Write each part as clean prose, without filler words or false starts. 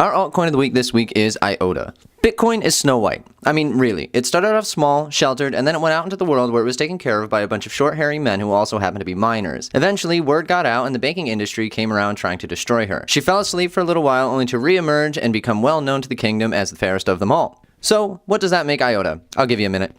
Our altcoin of the week this week is Iota. Bitcoin is Snow White. I mean, really. It started off small, sheltered, and then it went out into the world where it was taken care of by a bunch of short, hairy men who also happened to be miners. Eventually, word got out and the banking industry came around trying to destroy her. She fell asleep for a little while only to re-emerge and become well known to the kingdom as the fairest of them all. So, what does that make Iota? I'll give you a minute.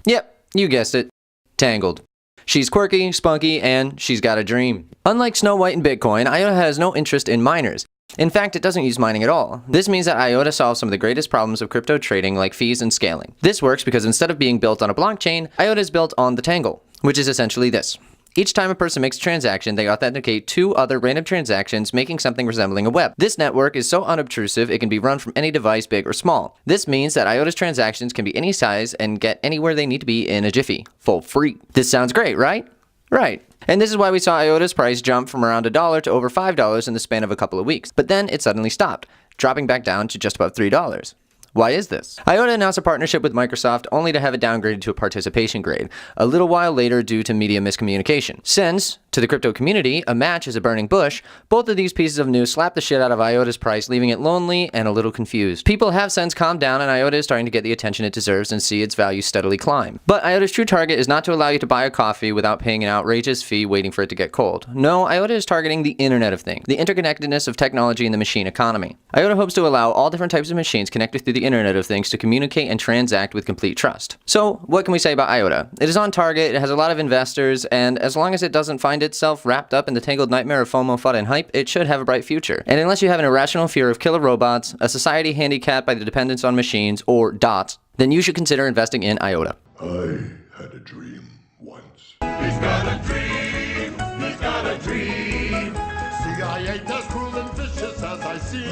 Yep, you guessed it. Tangled. She's quirky, spunky, and she's got a dream. Unlike Snow White and Bitcoin, Iota has no interest in miners. In fact, it doesn't use mining at all. This means that Iota solves some of the greatest problems of crypto trading like fees and scaling. This works because instead of being built on a blockchain, Iota is built on the Tangle, which is essentially this. Each time a person makes a transaction, they authenticate 2 other random transactions, making something resembling a web. This network is so unobtrusive, it can be run from any device, big or small. This means that Iota's transactions can be any size and get anywhere they need to be in a jiffy, for free. This sounds great, right? Right. And this is why we saw Iota's price jump from around $1 to over $5 in the span of a couple of weeks. But then it suddenly stopped, dropping back down to just about $3. Why is this? Iota announced a partnership with Microsoft only to have it downgraded to a participation grade, a little while later due to media miscommunication. Since, to the crypto community, a match is a burning bush, both of these pieces of news slapped the shit out of Iota's price, leaving it lonely and a little confused. People have since calmed down and Iota is starting to get the attention it deserves and see its value steadily climb. But Iota's true target is not to allow you to buy a coffee without paying an outrageous fee waiting for it to get cold. No, Iota is targeting the Internet of Things, the interconnectedness of technology and the machine economy. Iota hopes to allow all different types of machines connected through the Internet of Things to communicate and transact with complete trust. So, what can we say about Iota? It is on target, it has a lot of investors, and as long as it doesn't find itself wrapped up in the tangled nightmare of FOMO, FUD, and hype, it should have a bright future. And unless you have an irrational fear of killer robots, a society handicapped by the dependence on machines, or dots, then you should consider investing in Iota. I had a dream once. He's got a dream, he's got a dream. CIA does cruel and vicious as I see.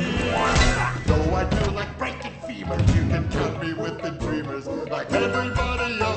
Though I do like breaking femurs, you can count me with the dreamers. Like everybody else.